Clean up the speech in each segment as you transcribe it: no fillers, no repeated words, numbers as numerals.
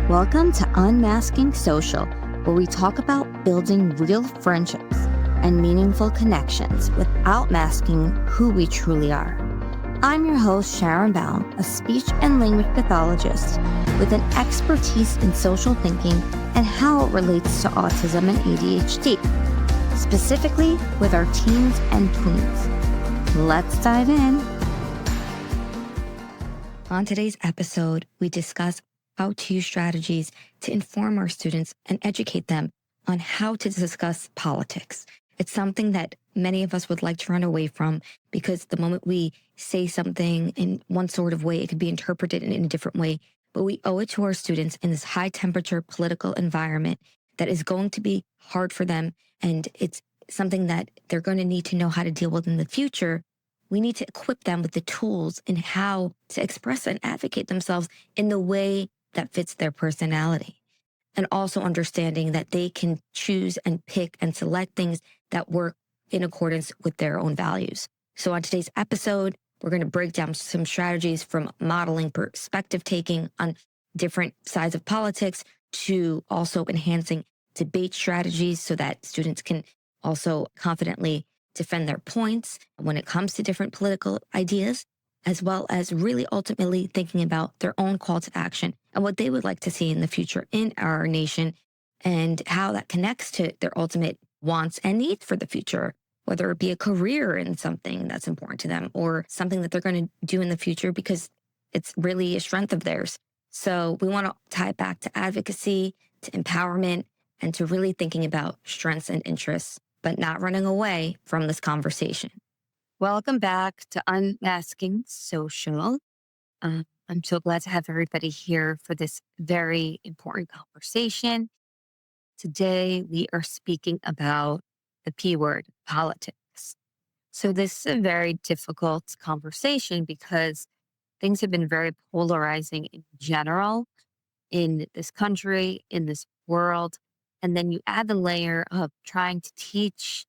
Welcome to Unmasking Social, where we talk about building real friendships and meaningful connections without masking who we truly are. I'm your host, Sharon Baum, a speech and language pathologist with an expertise in social thinking and how it relates to autism and ADHD, specifically with our teens and tweens. Let's dive in. On today's episode, we discuss how to use strategies to inform our students and educate them on how to discuss politics. It's something that many of us would like to run away from because the moment we say something in one sort of way, it could be interpreted in a different way. But we owe it to our students in this high temperature political environment that is going to be hard for them. And it's something that they're going to need to know how to deal with in the future. We need to equip them with the tools and how to express and advocate themselves in the way that fits their personality. And also understanding that they can choose and pick and select things that work in accordance with their own values. So on today's episode, we're going to break down some strategies from modeling perspective taking on different sides of politics to also enhancing debate strategies so that students can also confidently defend their points when it comes to different political ideas, as well as really ultimately thinking about their own call to action and what they would like to see in the future in our nation and how that connects to their ultimate wants and needs for the future, whether it be a career in something that's important to them or something that they're going to do in the future because it's really a strength of theirs. So we want to tie it back to advocacy, to empowerment, and to really thinking about strengths and interests, but not running away from this conversation. Welcome back to Unmasking Social. I'm so glad to have everybody here for this very important conversation. Today, we are speaking about the P word, politics. So this is a very difficult conversation because things have been very polarizing in general in this country, in this world. And then you add the layer of trying to teach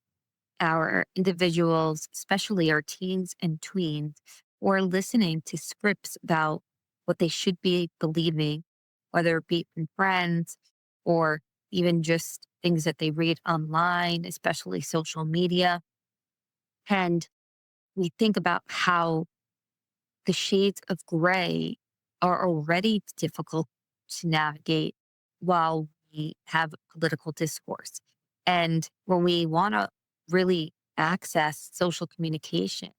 our individuals, especially our teens and tweens, who are listening to scripts about what they should be believing, whether it be from friends or even just things that they read online, especially social media. And we think about how the shades of gray are already difficult to navigate while we have political discourse. And when we want to really access social communication,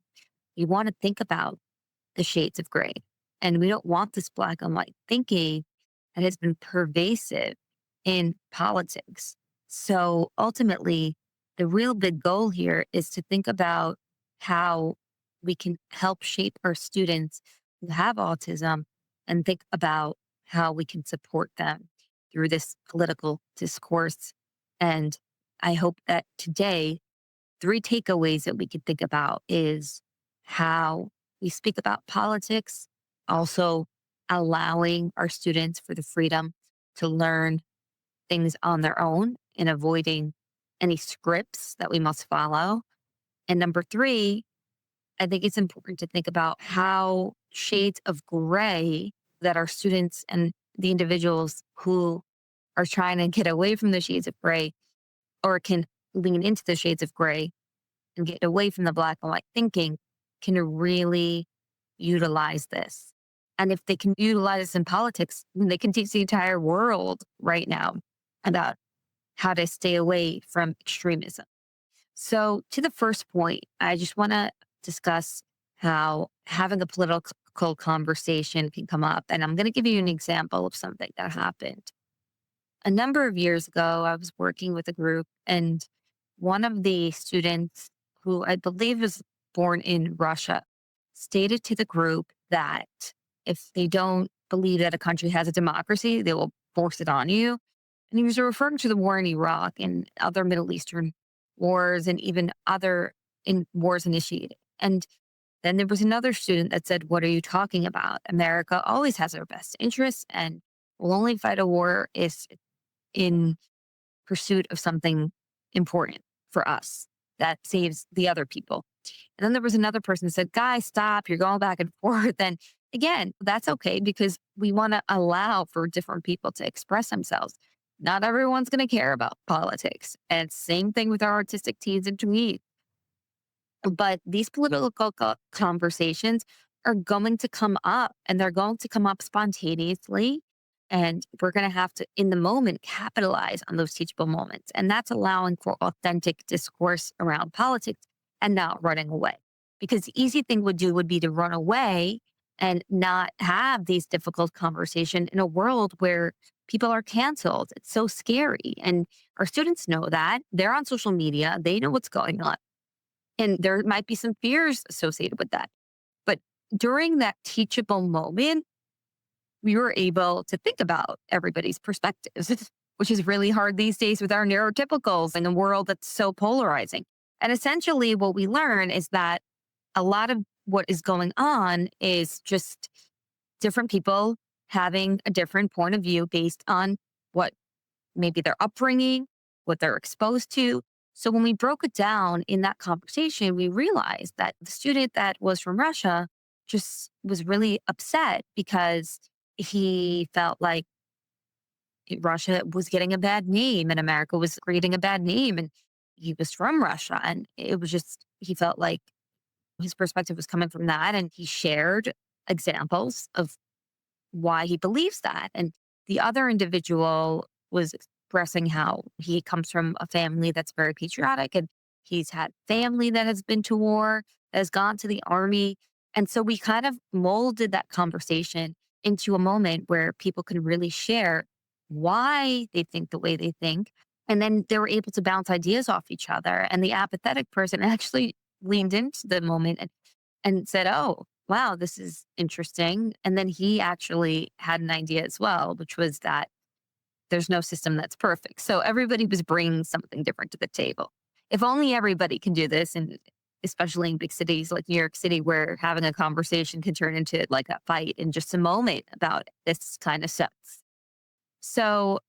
we want to think about the shades of gray. And we don't want this black and white thinking that has been pervasive in politics. So ultimately, the real big goal here is to think about how we can help shape our students who have autism and think about how we can support them through this political discourse. And I hope that today, three takeaways that we can think about is how we speak about politics, also allowing our students for the freedom to learn things on their own and avoiding any scripts that we must follow. And number three, I think it's important to think about how shades of gray that our students and the individuals who are trying to get away from the shades of gray or can lean into the shades of gray and get away from the black and white thinking can really utilize this. And if they can utilize this in politics, then they can teach the entire world right now about how to stay away from extremism. So, to the first point, I just want to discuss how having a political conversation can come up. And I'm going to give you an example of something that happened. A number of years ago, I was working with a group, and one of the students, who I believe was born in Russia, stated to the group that if they don't believe that a country has a democracy, they will force it on you. And he was referring to the war in Iraq and other Middle Eastern wars and even other wars initiated. And then there was another student that said, "What are you talking about? America always has our best interests and will only fight a war if in pursuit of something important for us that saves the other people." And then there was another person who said, "Guys, stop. You're going back and forth." And Again, that's okay because we want to allow for different people to express themselves. Not everyone's going to care about politics. And same thing with our autistic teens and tweens. But these political conversations are going to come up and they're going to come up spontaneously. And we're going to have to, in the moment, capitalize on those teachable moments. And that's allowing for authentic discourse around politics and not running away. Because the easy thing would be to run away and not have these difficult conversations in a world where people are canceled. It's so scary. And our students know that. They're on social media, they know what's going on. And there might be some fears associated with that. But during that teachable moment, we were able to think about everybody's perspectives, which is really hard these days with our neurotypicals in a world that's so polarizing. And essentially, what we learn is that a lot of what is going on is just different people having a different point of view based on what maybe their upbringing, what they're exposed to. So when we broke it down in that conversation, we realized that the student that was from Russia just was really upset because he felt like Russia was getting a bad name and America was creating a bad name. And he was from Russia. And it was just, he felt like his perspective was coming from that. And he shared examples of why he believes that. And the other individual was expressing how he comes from a family that's very patriotic and he's had family that has been to war, has gone to the army. And so we kind of molded that conversation into a moment where people can really share why they think the way they think. And then they were able to bounce ideas off each other. And the apathetic person actually leaned into the moment and said, "Oh, wow, this is interesting." And then he actually had an idea as well, which was that there's no system that's perfect. So everybody was bringing something different to the table. If only everybody can do this, and especially in big cities like New York City, where having a conversation can turn into like a fight in just a moment about this kind of stuff. So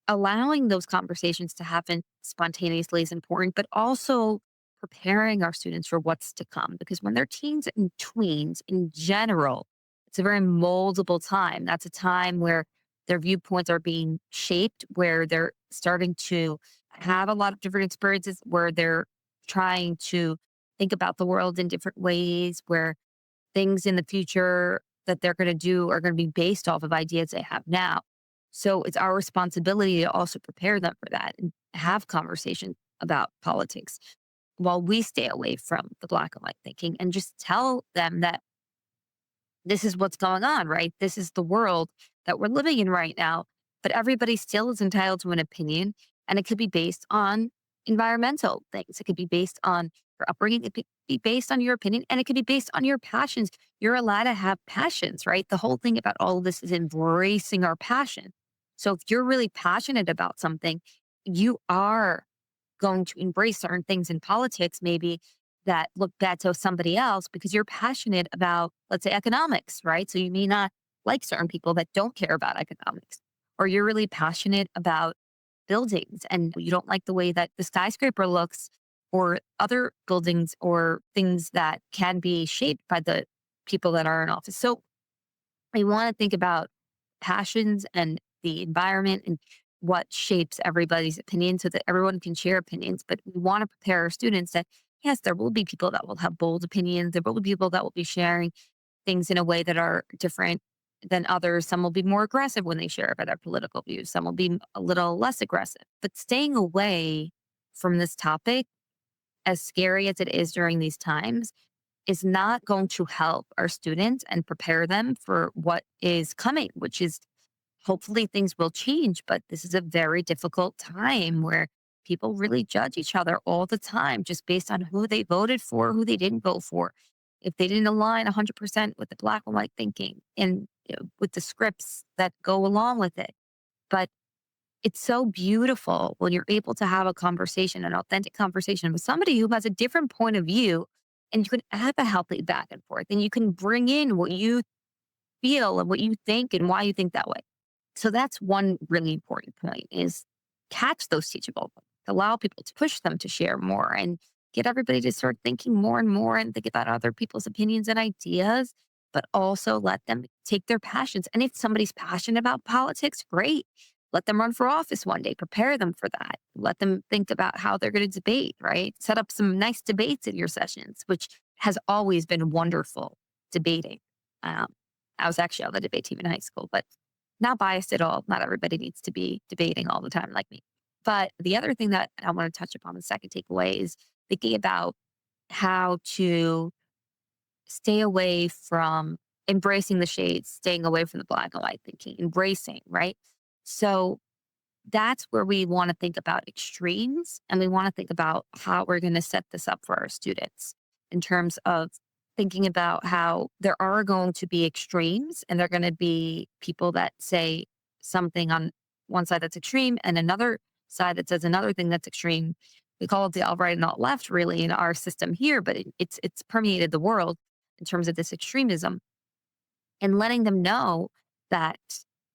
allowing those conversations to happen spontaneously is important, but also preparing our students for what's to come. Because when they're teens and tweens in general, it's a very moldable time. That's a time where their viewpoints are being shaped, where they're starting to have a lot of different experiences, where they're trying to think about the world in different ways, where things in the future that they're going to do are going to be based off of ideas they have now. So it's our responsibility to also prepare them for that and have conversations about politics while we stay away from the black and white thinking and just tell them that this is what's going on, right? This is the world that we're living in right now. But everybody still is entitled to an opinion, and it could be based on environmental things. It could be based on your upbringing. It could be based on your opinion, and it could be based on your passions. You're allowed to have passions, right? The whole thing about all of this is embracing our passion. So if you're really passionate about something, you are going to embrace certain things in politics, maybe that look bad to somebody else because you're passionate about, let's say, economics, right? So you may not like certain people that don't care about economics, or you're really passionate about buildings and you don't like the way that the skyscraper looks or other buildings or things that can be shaped by the people that are in office. So we want to think about passions and the environment and what shapes everybody's opinion so that everyone can share opinions. But we want to prepare our students that, yes, there will be people that will have bold opinions. There will be people that will be sharing things in a way that are different than others. Some will be more aggressive when they share about their political views. Some will be a little less aggressive. But staying away from this topic, as scary as it is during these times, is not going to help our students and prepare them for what is coming, which is hopefully things will change. But this is a very difficult time where people really judge each other all the time just based on who they voted for, who they didn't vote for. If they didn't align 100% with the black and white thinking and with the scripts that go along with it. But it's so beautiful when you're able to have a conversation, an authentic conversation with somebody who has a different point of view and you can have a healthy back and forth and you can bring in what you feel and what you think and why you think that way. So that's one really important point is catch those teachable points, allow people to push them to share more and get everybody to start thinking more and more and think about other people's opinions and ideas but also let them take their passions. And if somebody's passionate about politics, great. Let them run for office one day, prepare them for that. Let them think about how they're going to debate, right? Set up some nice debates in your sessions, which has always been wonderful debating. Um, I was actually on the debate team in high school, but not biased at all. Not everybody needs to be debating all the time like me. But the other thing that I want to touch upon, the second takeaway, is thinking about how to stay away from embracing the shades, staying away from the black and white thinking, embracing, right? So that's where we want to think about extremes, and we want to think about how we're going to set this up for our students in terms of thinking about how there are going to be extremes, and there are going to be people that say something on one side that's extreme and another side that says another thing that's extreme. We call it the alt right and alt left, really, in our system here, but it's permeated the world in terms of this extremism, and letting them know that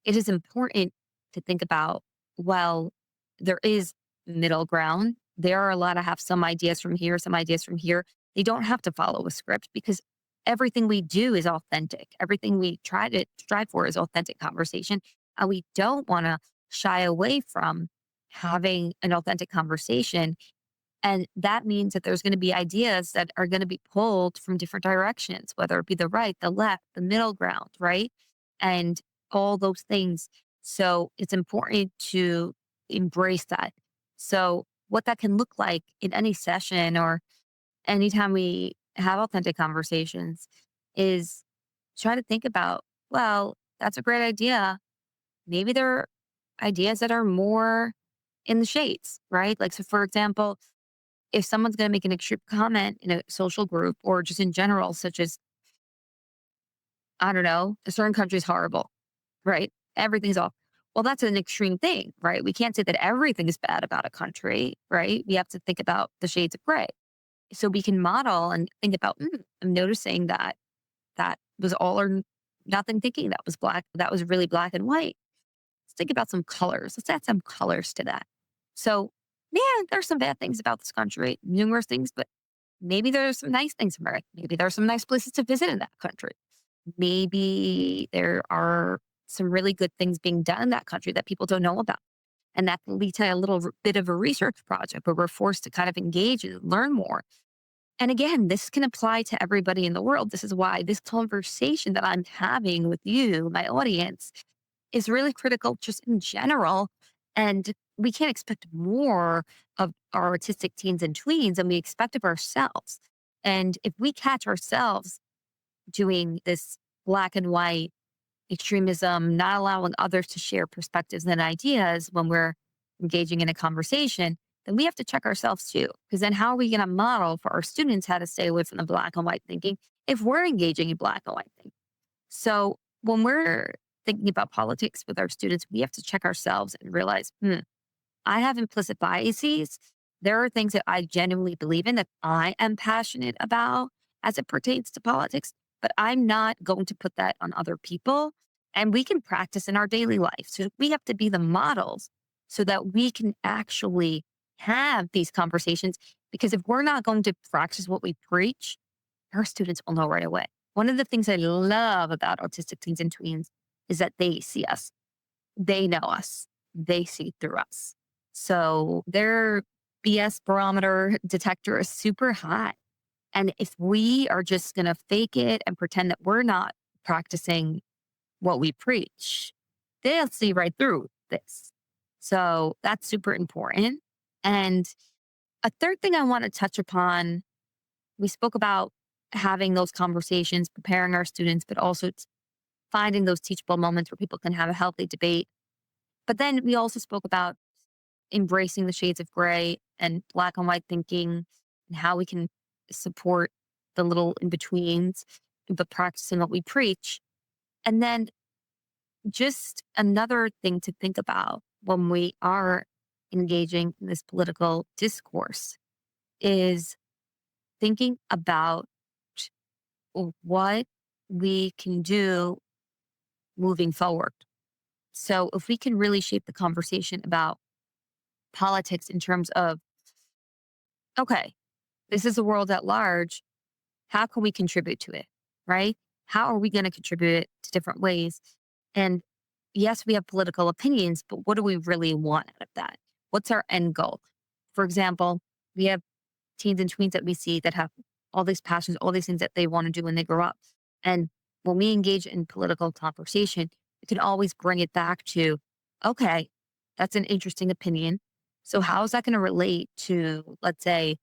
it is important to think about, well, there is middle ground. They are allowed to have some ideas from here, some ideas from here. They don't have to follow a script because everything we do is authentic. Everything we try to strive for is authentic conversation. And we don't want to shy away from having an authentic conversation, and that means that there's going to be ideas that are going to be pulled from different directions, whether it be the right, the left, the middle ground, right? And all those things. So it's important to embrace that. So, what that can look like in any session or anytime we have authentic conversations is try to think about, well, that's a great idea. Maybe there are ideas that are more in the shades, right? Like, so for example, if someone's going to make an extreme comment in a social group or just in general, such as, I don't know, a certain country's horrible, right? Everything's all, well, that's an extreme thing, right? We can't say that everything is bad about a country, right? We have to think about the shades of gray. So we can model and think about, I'm noticing that that was all or nothing thinking that was black, that was really black and white. Let's think about some colors. Let's add some colors to that. So, yeah, there's some bad things about this country, numerous things, but maybe there's some nice things in America. Maybe there's some nice places to visit in that country. Maybe there are some really good things being done in that country that people don't know about. And that can lead to a little bit of a research project where we're forced to kind of engage and learn more. And again, this can apply to everybody in the world. This is why this conversation that I'm having with you, my audience, is really critical just in general. And we can't expect more of our autistic teens and tweens than we expect of ourselves. And if we catch ourselves doing this black and white extremism, not allowing others to share perspectives and ideas when we're engaging in a conversation, then we have to check ourselves too. Because then how are we going to model for our students how to stay away from the black and white thinking if we're engaging in black and white thinking? So when we're thinking about politics with our students, we have to check ourselves and realize, I have implicit biases. There are things that I genuinely believe in that I am passionate about as it pertains to politics, but I'm not going to put that on other people. And we can practice in our daily life. So we have to be the models so that we can actually have these conversations. Because if we're not going to practice what we preach, our students will know right away. One of the things I love about autistic teens and tweens is that they see us, they know us, they see through us. So their BS barometer detector is super high. And if we are just going to fake it and pretend that we're not practicing what we preach, they'll see right through this. So that's super important. And a third thing I want to touch upon, we spoke about having those conversations, preparing our students, but also finding those teachable moments where people can have a healthy debate. But then we also spoke about embracing the shades of gray and black and white thinking and how we can support the little in betweens, but practicing what we preach. And then just another thing to think about when we are engaging in this political discourse is thinking about what we can do moving forward. So if we can really shape the conversation about politics in terms of, okay, this is the world at large. How can we contribute to it? Right? How are we going to contribute it to different ways? And yes, we have political opinions, but what do we really want out of that? What's our end goal? For example, we have teens and tweens that we see that have all these passions, all these things that they want to do when they grow up. And when we engage in political conversation, we can always bring it back to, okay, that's an interesting opinion. So how is that going to relate to, let's say,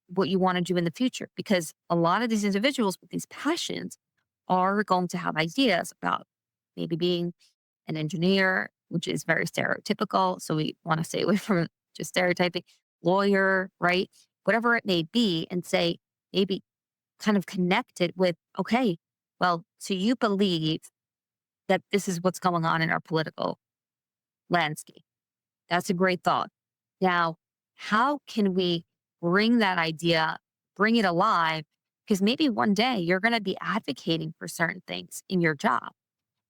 what you want to do in the future? Because a lot of these individuals with these passions are going to have ideas about maybe being an engineer, which is very stereotypical. So we want to stay away from just stereotyping, lawyer, right? Whatever it may be, and say, maybe kind of connect it with, okay, well, so you believe that this is what's going on in our political landscape. That's a great thought. Now, how can we bring that idea, bring it alive? Because maybe one day you're going to be advocating for certain things in your job.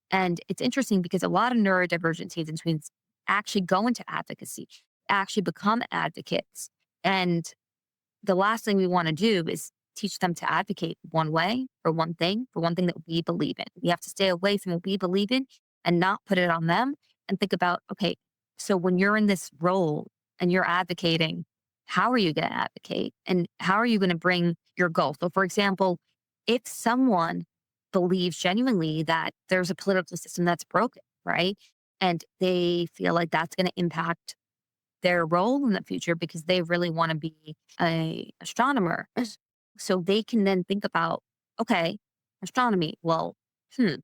And it's interesting because a lot of neurodivergent teens and tweens actually go into advocacy, actually become advocates. And the last thing we want to do is teach them to advocate one way for one thing that we believe in. We have to stay away from what we believe in and not put it on them and think about, okay, so when you're in this role and you're advocating, how are you going to advocate and how are you going to bring your goal? So, for example, if someone believes genuinely that there's a political system that's broken, right? And they feel like that's going to impact their role in the future because they really want to be a astronomer. So they can then think about, okay, astronomy. Well, hmm,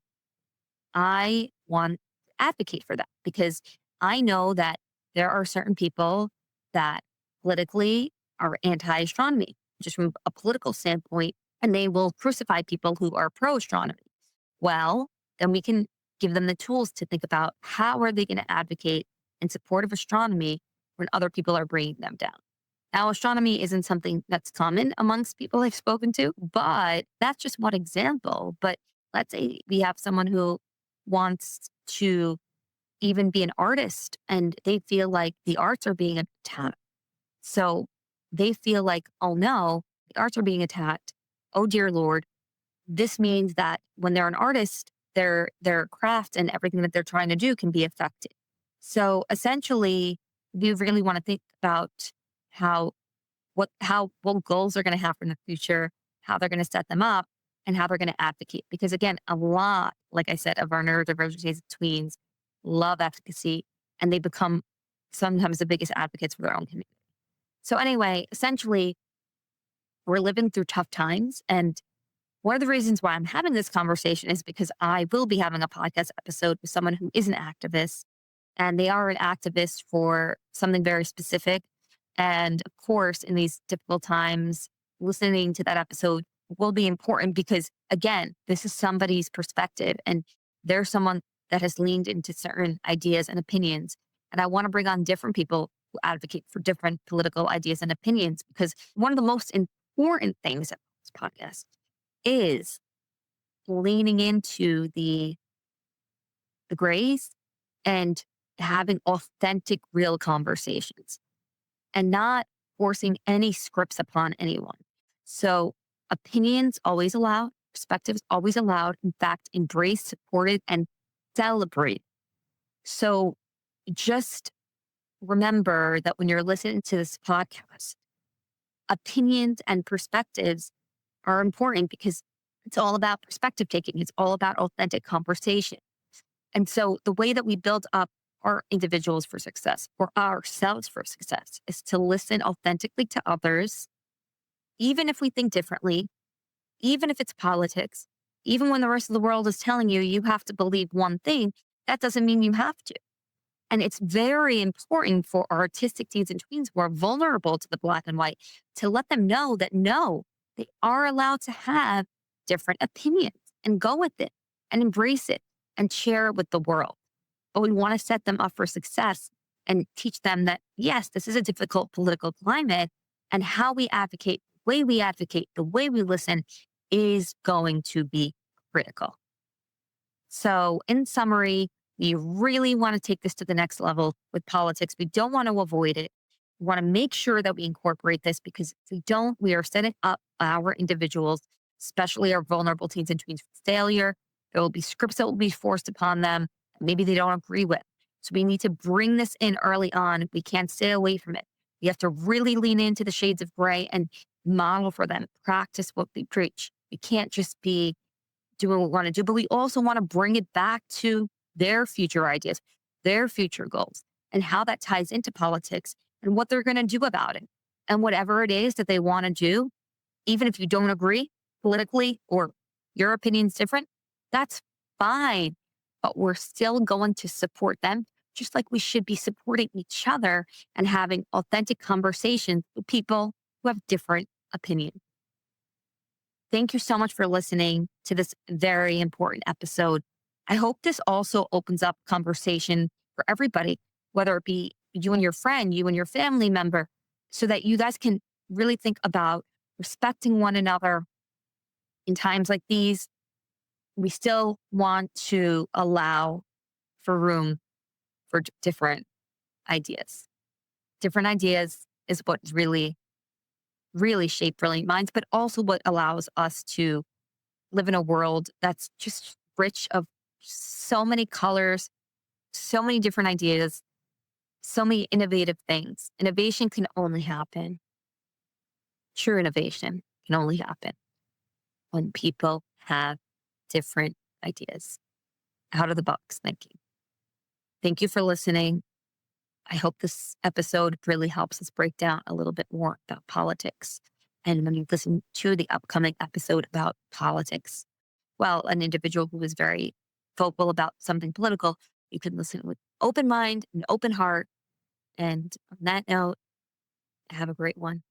I want to advocate for that because I know that there are certain people that politically are anti-astronomy, just from a political standpoint, and they will crucify people who are pro-astronomy. Well, then we can give them the tools to think about how are they going to advocate in support of astronomy when other people are bringing them down. Now, astronomy isn't something that's common amongst people I've spoken to, but that's just one example. But let's say we have someone who wants to even be an artist and they feel like the arts are being attacked. So they feel like, oh no, the arts are being attacked. Oh dear Lord. This means that when they're an artist, their craft and everything that they're trying to do can be affected. So essentially, we really want to think about how what goals they're going to have in the future, how they're going to set them up, and how they're going to advocate. Because again, a lot, like I said, of our neurodivergent tweens love advocacy, and they become sometimes the biggest advocates for their own community. So anyway, essentially, we're living through tough times, and one of the reasons why I'm having this conversation is because I will be having a podcast episode with someone who is an activist, and they are an activist for something very specific. And of course, in these difficult times, listening to that episode will be important because, again, this is somebody's perspective and they're someone that has leaned into certain ideas and opinions. And I want to bring on different people who advocate for different political ideas and opinions because one of the most important things about this podcast is leaning into the grace and having authentic, real conversations and not forcing any scripts upon anyone. So opinions always allowed, perspectives always allowed, in fact, embraced, supported, and celebrated. So just remember that when you're listening to this podcast, opinions and perspectives are important because it's all about perspective taking. It's all about authentic conversation. And so the way that we build up our individuals for success or ourselves for success is to listen authentically to others, even if we think differently, even if it's politics, even when the rest of the world is telling you you have to believe one thing, that doesn't mean you have to. And it's very important for our autistic teens and tweens who are vulnerable to the black and white to let them know that no, they are allowed to have different opinions and go with it and embrace it and share it with the world. But we want to set them up for success and teach them that, yes, this is a difficult political climate and how we advocate, the way we advocate, the way we listen is going to be critical. So, in summary, we really want to take this to the next level with politics. We don't want to avoid it. We want to make sure that we incorporate this because if we don't, we are setting up our individuals especially our vulnerable teens and tweens, for failure. There will be scripts that will be forced upon them, maybe they don't agree with. So we need to bring this in early on. We can't stay away from it. We have to really lean into the shades of gray and model for them, practice what we preach. We can't just be doing what we want to do, but we also want to bring it back to their future ideas, their future goals, and how that ties into politics and what they're going to do about it. And whatever it is that they want to do, even if you don't agree politically or your opinion's different, that's fine. But we're still going to support them, just like we should be supporting each other and having authentic conversations with people who have different opinions. Thank you so much for listening to this very important episode. I hope this also opens up conversation for everybody, whether it be you and your friend, you and your family member, so that you guys can really think about respecting one another in times like these. We still want to allow for room for different ideas. Different ideas is what really shape brilliant minds, but also what allows us to live in a world that's just rich of so many colors, so many different ideas, so many innovative things. Innovation can only happen, true innovation can only happen when people have different ideas, out of the box thinking. Thank you for listening. I hope this episode really helps us break down a little bit more about politics. And when you listen to the upcoming episode about politics, well, an individual who is very vocal about something political, you can listen with open mind and open heart. And on that note, have a great one.